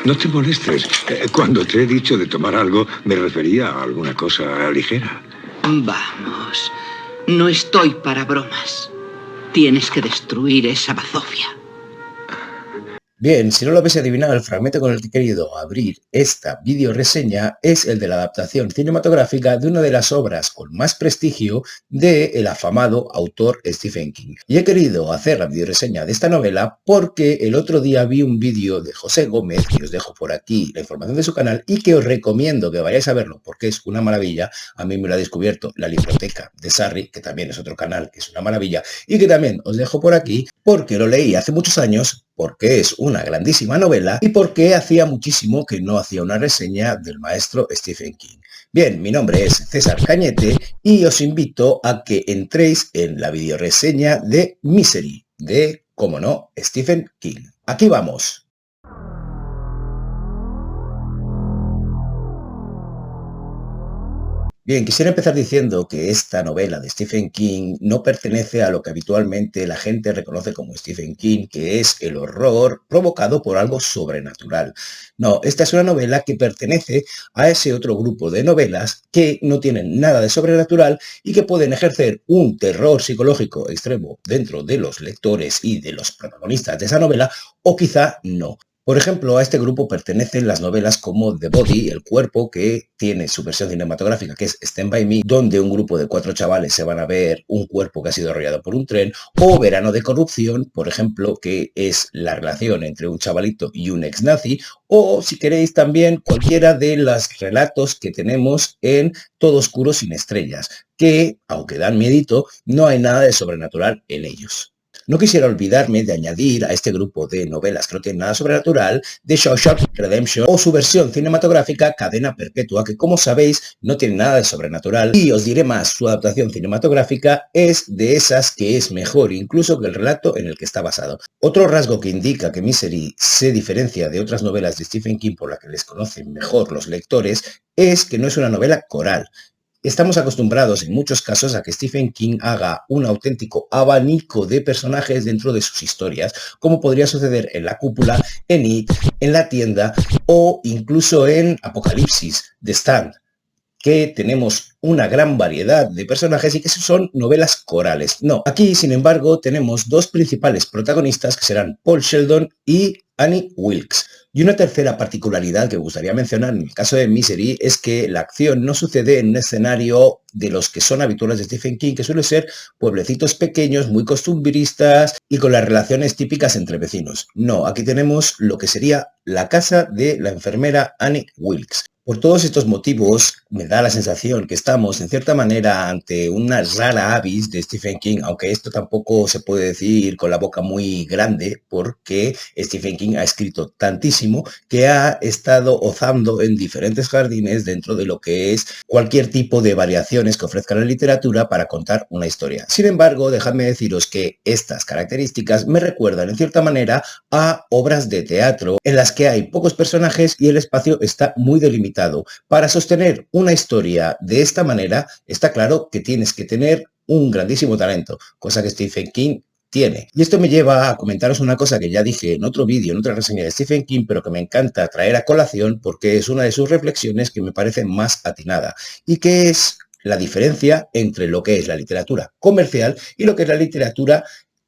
No te molestes. Cuando te he dicho de tomar algo, me refería a alguna cosa ligera. Vamos, no estoy para bromas. Tienes que destruir esa bazofia. Bien, si no lo habéis adivinado, el fragmento con el que he querido abrir esta videoreseña es el de la adaptación cinematográfica de una de las obras con más prestigio del afamado autor Stephen King. Y he querido hacer la videoreseña de esta novela porque el otro día vi un vídeo de José Gómez, que os dejo por aquí la información de su canal, y que os recomiendo que vayáis a verlo porque es una maravilla. A mí me lo ha descubierto la Biblioteca de Sarri, que también es otro canal que es una maravilla, y que también os dejo por aquí porque lo leí hace muchos años, porque es una grandísima novela y porque hacía muchísimo que no hacía una reseña del maestro Stephen King. Bien, mi nombre es César Cañete y os invito a que entréis en la videoreseña de Misery, de, como no, Stephen King. Aquí vamos. Bien, quisiera empezar diciendo que esta novela de Stephen King no pertenece a lo que habitualmente la gente reconoce como Stephen King, que es el horror provocado por algo sobrenatural. No, esta es una novela que pertenece a ese otro grupo de novelas que no tienen nada de sobrenatural y que pueden ejercer un terror psicológico extremo dentro de los lectores y de los protagonistas de esa novela, o quizá no. Por ejemplo, a este grupo pertenecen las novelas como The Body, El Cuerpo, que tiene su versión cinematográfica, que es Stand By Me, donde un grupo de 4 chavales se van a ver un cuerpo que ha sido arrollado por un tren, o Verano de Corrupción, por ejemplo, que es la relación entre un chavalito y un ex nazi, o si queréis también cualquiera de los relatos que tenemos en Todo Oscuro sin Estrellas, que, aunque dan miedito, no hay nada de sobrenatural en ellos. No quisiera olvidarme de añadir a este grupo de novelas que no tienen nada sobrenatural de Shawshank Redemption o su versión cinematográfica Cadena Perpetua, que como sabéis no tiene nada de sobrenatural y os diré más, su adaptación cinematográfica es de esas que es mejor incluso que el relato en el que está basado. Otro rasgo que indica que Misery se diferencia de otras novelas de Stephen King por la que les conocen mejor los lectores es que no es una novela coral. Estamos acostumbrados en muchos casos a que Stephen King haga un auténtico abanico de personajes dentro de sus historias, como podría suceder en La Cúpula, en It, en La Tienda o incluso en Apocalipsis, de Stand, que tenemos una gran variedad de personajes y que son novelas corales. No, aquí, sin embargo, tenemos dos principales protagonistas que serán Paul Sheldon y Annie Wilkes. Y una tercera particularidad que me gustaría mencionar en el caso de Misery es que la acción no sucede en un escenario de los que son habituales de Stephen King, que suele ser pueblecitos pequeños, muy costumbristas y con las relaciones típicas entre vecinos. No, aquí tenemos lo que sería la casa de la enfermera Annie Wilkes. Por todos estos motivos, me da la sensación que estamos, en cierta manera, ante una rara avis de Stephen King, aunque esto tampoco se puede decir con la boca muy grande, porque Stephen King ha escrito tantísimo que ha estado ozando en diferentes jardines dentro de lo que es cualquier tipo de variaciones que ofrezca la literatura para contar una historia. Sin embargo, dejadme deciros que estas características me recuerdan, en cierta manera, a obras de teatro en las que hay pocos personajes y el espacio está muy delimitado. Para sostener una historia de esta manera, está claro que tienes que tener un grandísimo talento, cosa que Stephen King tiene. Y esto me lleva a comentaros una cosa que ya dije en otro vídeo, en otra reseña de Stephen King, pero que me encanta traer a colación porque es una de sus reflexiones que me parece más atinada, y que es la diferencia entre lo que es la literatura comercial y lo que es la literatura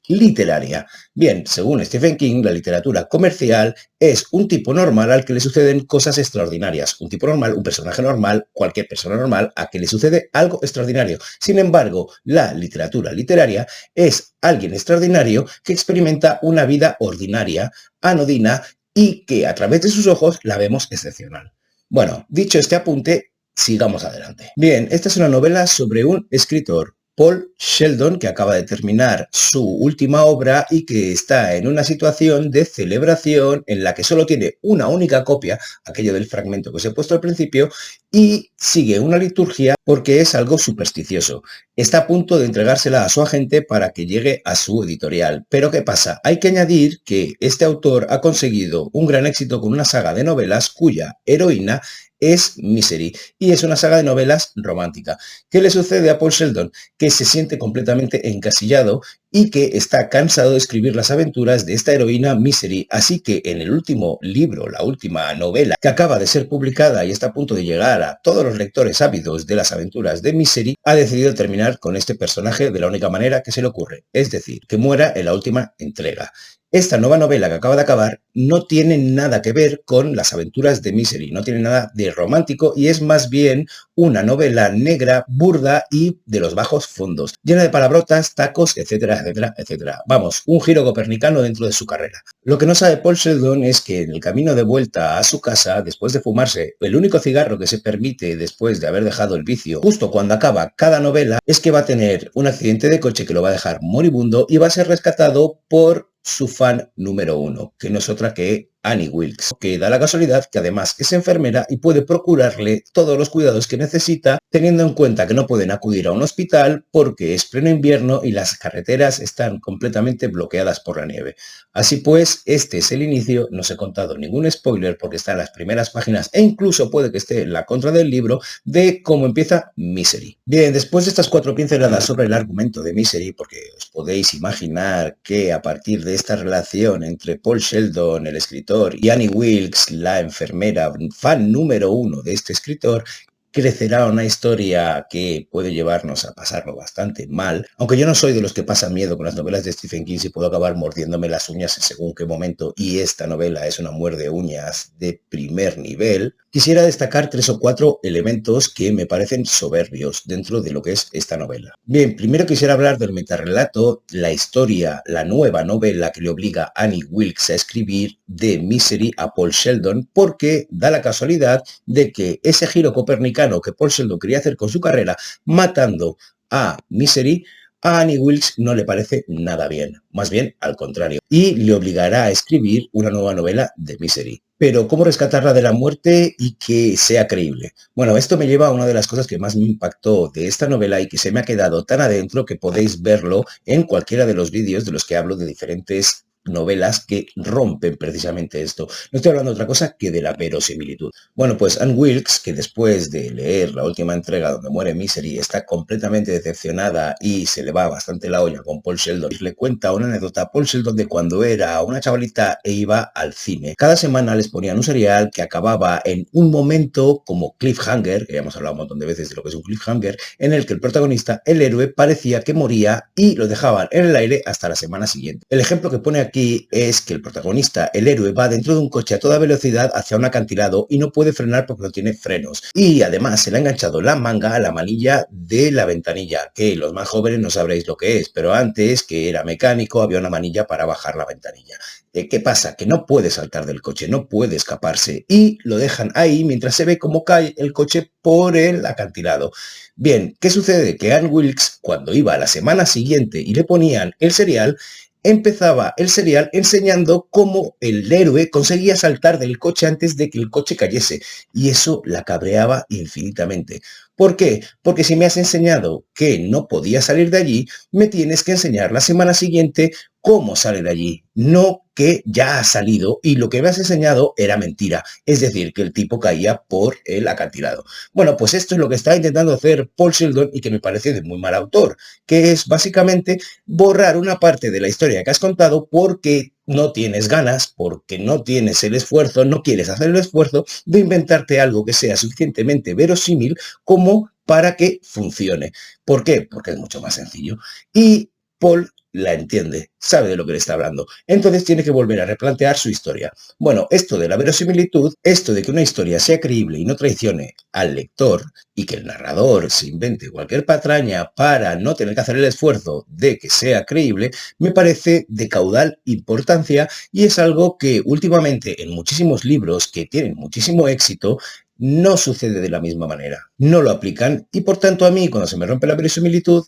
literaria. Bien, según Stephen King, la literatura comercial es un tipo normal al que le suceden cosas extraordinarias. Un tipo normal, un personaje normal, cualquier persona normal a que le sucede algo extraordinario. Sin embargo, la literatura literaria es alguien extraordinario que experimenta una vida ordinaria, anodina y que a través de sus ojos la vemos excepcional. Bueno, dicho este apunte, sigamos adelante. Bien, esta es una novela sobre un escritor, Paul Sheldon, que acaba de terminar su última obra y que está en una situación de celebración en la que solo tiene una única copia, aquello del fragmento que os he puesto al principio, y sigue una liturgia porque es algo supersticioso. Está a punto de entregársela a su agente para que llegue a su editorial. Pero ¿qué pasa? Hay que añadir que este autor ha conseguido un gran éxito con una saga de novelas cuya heroína es Misery, y es una saga de novelas romántica. ¿Qué le sucede a Paul Sheldon? Que se siente completamente encasillado y que está cansado de escribir las aventuras de esta heroína Misery, así que en el último libro, la última novela que acaba de ser publicada y está a punto de llegar a todos los lectores ávidos de las aventuras de Misery, ha decidido terminar con este personaje de la única manera que se le ocurre, es decir, que muera en la última entrega. Esta nueva novela que acaba de acabar no tiene nada que ver con las aventuras de Misery, no tiene nada de romántico y es más bien una novela negra, burda y de los bajos fondos, llena de palabrotas, tacos, etcétera, etcétera, etcétera. Vamos, un giro copernicano dentro de su carrera. Lo que no sabe Paul Sheldon es que en el camino de vuelta a su casa, después de fumarse el único cigarro que se permite después de haber dejado el vicio, justo cuando acaba cada novela, es que va a tener un accidente de coche que lo va a dejar moribundo y va a ser rescatado por su fan número 1, que no es otra que Annie Wilkes, que da la casualidad que además es enfermera y puede procurarle todos los cuidados que necesita, teniendo en cuenta que no pueden acudir a un hospital porque es pleno invierno y las carreteras están completamente bloqueadas por la nieve. Así pues, este es el inicio, no os he contado ningún spoiler porque está en las primeras páginas e incluso puede que esté en la contra del libro de cómo empieza Misery. Bien, después de estas 4 pinceladas sobre el argumento de Misery, porque os podéis imaginar que a partir de esta relación entre Paul Sheldon, el escritor, y Annie Wilkes, la enfermera, fan número 1 de este escritor, crecerá una historia que puede llevarnos a pasarlo bastante mal, aunque yo no soy de los que pasan miedo con las novelas de Stephen King si puedo acabar mordiéndome las uñas en según qué momento, y esta novela es una muerde uñas de primer nivel. Quisiera destacar 3 o 4 elementos que me parecen soberbios dentro de lo que es esta novela. Bien, primero quisiera hablar del metarrelato, la historia, la nueva novela que le obliga a Annie Wilkes a escribir de Misery a Paul Sheldon, porque da la casualidad de que ese giro copernicano que Paul Sheldon quería hacer con su carrera, matando a Misery, a Annie Wilkes no le parece nada bien, más bien al contrario, y le obligará a escribir una nueva novela de Misery. Pero ¿cómo rescatarla de la muerte y que sea creíble? Bueno, esto me lleva a una de las cosas que más me impactó de esta novela y que se me ha quedado tan adentro que podéis verlo en cualquiera de los vídeos de los que hablo de diferentes novelas que rompen precisamente esto. No estoy hablando de otra cosa que de la verosimilitud. Bueno, pues Anne Wilkes, que después de leer la última entrega donde muere Misery, está completamente decepcionada y se le va bastante la olla con Paul Sheldon, y le cuenta una anécdota a Paul Sheldon de cuando era una chavalita e iba al cine. Cada semana les ponían un serial que acababa en un momento como cliffhanger, que ya hemos hablado un montón de veces de lo que es un cliffhanger, en el que el protagonista, el héroe, parecía que moría y lo dejaban en el aire hasta la semana siguiente. El ejemplo que pone aquí es que el protagonista, el héroe, va dentro de un coche a toda velocidad hacia un acantilado y no puede frenar porque no tiene frenos. Y además se le ha enganchado la manga a la manilla de la ventanilla, que los más jóvenes no sabréis lo que es, pero antes, que era mecánico, había una manilla para bajar la ventanilla. ¿Qué pasa? Que no puede saltar del coche, no puede escaparse y lo dejan ahí mientras se ve cómo cae el coche por el acantilado. Bien, ¿qué sucede? Que Anne Wilkes, cuando iba a la semana siguiente y le ponían el serial, empezaba el serial enseñando cómo el héroe conseguía saltar del coche antes de que el coche cayese, y eso la cabreaba infinitamente. ¿Por qué? Porque si me has enseñado que no podía salir de allí, me tienes que enseñar la semana siguiente cómo sale de allí, no que ya ha salido y lo que me has enseñado era mentira, es decir, que el tipo caía por el acantilado. Bueno, pues esto es lo que está intentando hacer Paul Sheldon y que me parece de muy mal autor, que es básicamente borrar una parte de la historia que has contado porque no tienes ganas, porque no tienes el esfuerzo, no quieres hacer el esfuerzo de inventarte algo que sea suficientemente verosímil como para que funcione. ¿Por qué? Porque es mucho más sencillo. Y Paul la entiende, sabe de lo que le está hablando. Entonces tiene que volver a replantear su historia. Bueno, esto de la verosimilitud, esto de que una historia sea creíble y no traicione al lector y que el narrador se invente cualquier patraña para no tener que hacer el esfuerzo de que sea creíble, me parece de caudal importancia y es algo que últimamente en muchísimos libros que tienen muchísimo éxito no sucede de la misma manera. No lo aplican y por tanto a mí cuando se me rompe la verosimilitud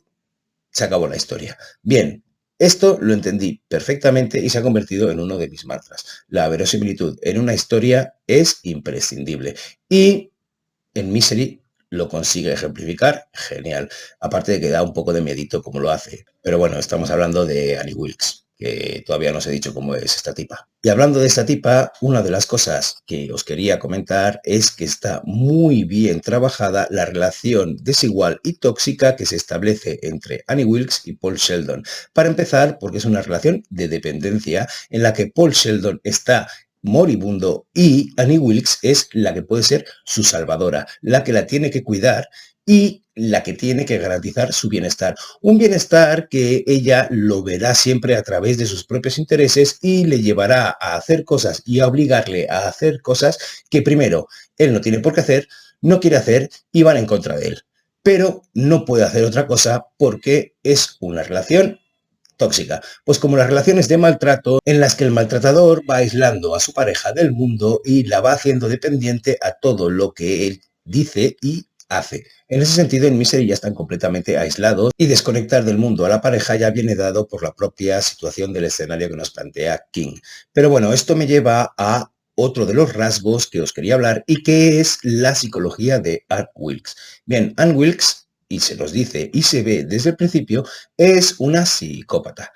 se acabó la historia. Bien, esto lo entendí perfectamente y se ha convertido en uno de mis mantras. La verosimilitud en una historia es imprescindible y en Misery lo consigue ejemplificar genial. Aparte de que da un poco de miedito como lo hace. Pero bueno, estamos hablando de Annie Wilkes. que todavía no os he dicho cómo es esta tipa. Y hablando de esta tipa, una de las cosas que os quería comentar es que está muy bien trabajada la relación desigual y tóxica que se establece entre Annie Wilkes y Paul Sheldon. Para empezar, porque es una relación de dependencia en la que Paul Sheldon está moribundo y Annie Wilkes es la que puede ser su salvadora, la que la tiene que cuidar y la que tiene que garantizar su bienestar. Un bienestar que ella lo verá siempre a través de sus propios intereses y le llevará a hacer cosas y a obligarle a hacer cosas que primero él no tiene por qué hacer, no quiere hacer y van en contra de él. Pero no puede hacer otra cosa porque es una relación tóxica, pues como las relaciones de maltrato en las que el maltratador va aislando a su pareja del mundo y la va haciendo dependiente a todo lo que él dice y hace. En ese sentido, en Misery ya están completamente aislados y desconectar del mundo a la pareja ya viene dado por la propia situación del escenario que nos plantea King. Pero bueno, esto me lleva a otro de los rasgos que os quería hablar y que es la psicología de Anne Wilkes. Bien, Anne Wilkes, y se nos dice y se ve desde el principio, es una psicópata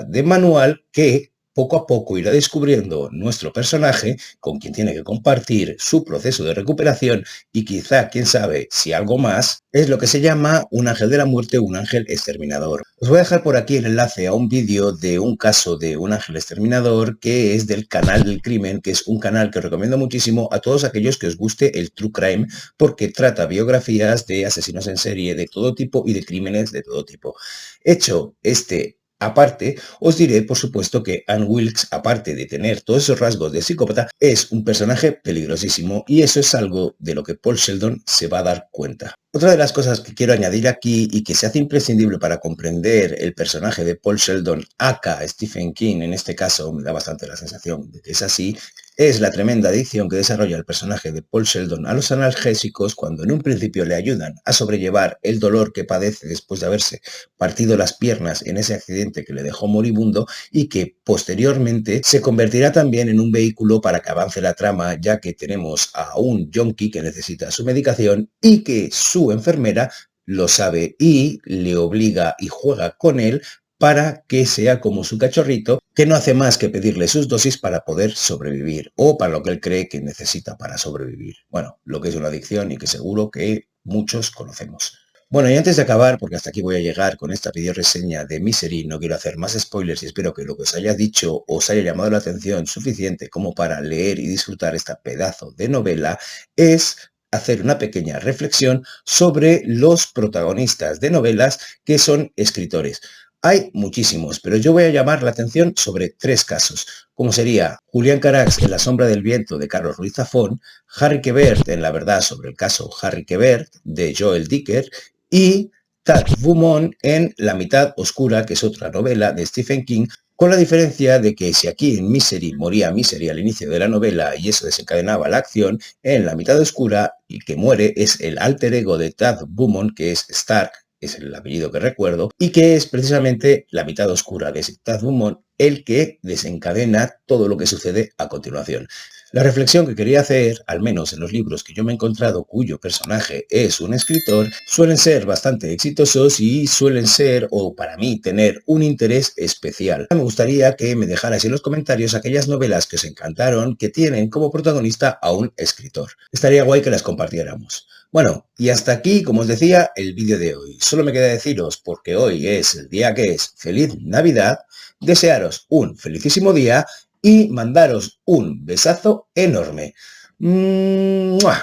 de manual que poco a poco irá descubriendo nuestro personaje, con quien tiene que compartir su proceso de recuperación y quizá, quién sabe, si algo más, es lo que se llama un ángel de la muerte o un ángel exterminador. Os voy a dejar por aquí el enlace a un vídeo de un caso de un ángel exterminador que es del canal del crimen, que es un canal que os recomiendo muchísimo a todos aquellos que os guste el true crime, porque trata biografías de asesinos en serie de todo tipo y de crímenes de todo tipo. Hecho este aparte, os diré, por supuesto, que Anne Wilkes, aparte de tener todos esos rasgos de psicópata, es un personaje peligrosísimo y eso es algo de lo que Paul Sheldon se va a dar cuenta. Otra de las cosas que quiero añadir aquí y que se hace imprescindible para comprender el personaje de Paul Sheldon, aka Stephen King, en este caso me da bastante la sensación de que es así, es la tremenda adicción que desarrolla el personaje de Paul Sheldon a los analgésicos cuando en un principio le ayudan a sobrellevar el dolor que padece después de haberse partido las piernas en ese accidente que le dejó moribundo y que posteriormente se convertirá también en un vehículo para que avance la trama, ya que tenemos a un yonki que necesita su medicación y que su enfermera lo sabe y le obliga y juega con él para que sea como su cachorrito, que no hace más que pedirle sus dosis para poder sobrevivir, o para lo que él cree que necesita para sobrevivir. Bueno, lo que es una adicción y que seguro que muchos conocemos. Bueno, y antes de acabar, porque hasta aquí voy a llegar con esta video reseña de Misery, no quiero hacer más spoilers y espero que lo que os haya dicho os haya llamado la atención suficiente como para leer y disfrutar esta pedazo de novela, es hacer una pequeña reflexión sobre los protagonistas de novelas que son escritores. Hay muchísimos, pero yo voy a llamar la atención sobre 3 casos, como sería Julián Carax en La sombra del viento de Carlos Ruiz Zafón, Harry Quebert en La verdad sobre el caso Harry Quebert de Joel Dicker y Tad Beaumont en La mitad oscura, que es otra novela de Stephen King, con la diferencia de que si aquí en Misery moría Misery al inicio de la novela y eso desencadenaba la acción, en La mitad oscura el que muere es el alter ego de Tad Beaumont, que es Stark, es el apellido que recuerdo, y que es precisamente la mitad oscura de Tad Beaumont el que desencadena todo lo que sucede a continuación. La reflexión que quería hacer, al menos en los libros que yo me he encontrado cuyo personaje es un escritor, suelen ser bastante exitosos y suelen ser, o para mí, tener un interés especial. Me gustaría que me dejarais en los comentarios aquellas novelas que os encantaron que tienen como protagonista a un escritor. Estaría guay que las compartiéramos. Bueno, y hasta aquí, como os decía, el vídeo de hoy. Solo me queda deciros, porque hoy es el día que es, feliz Navidad, desearos un felicísimo día y mandaros un besazo enorme. ¡Mua!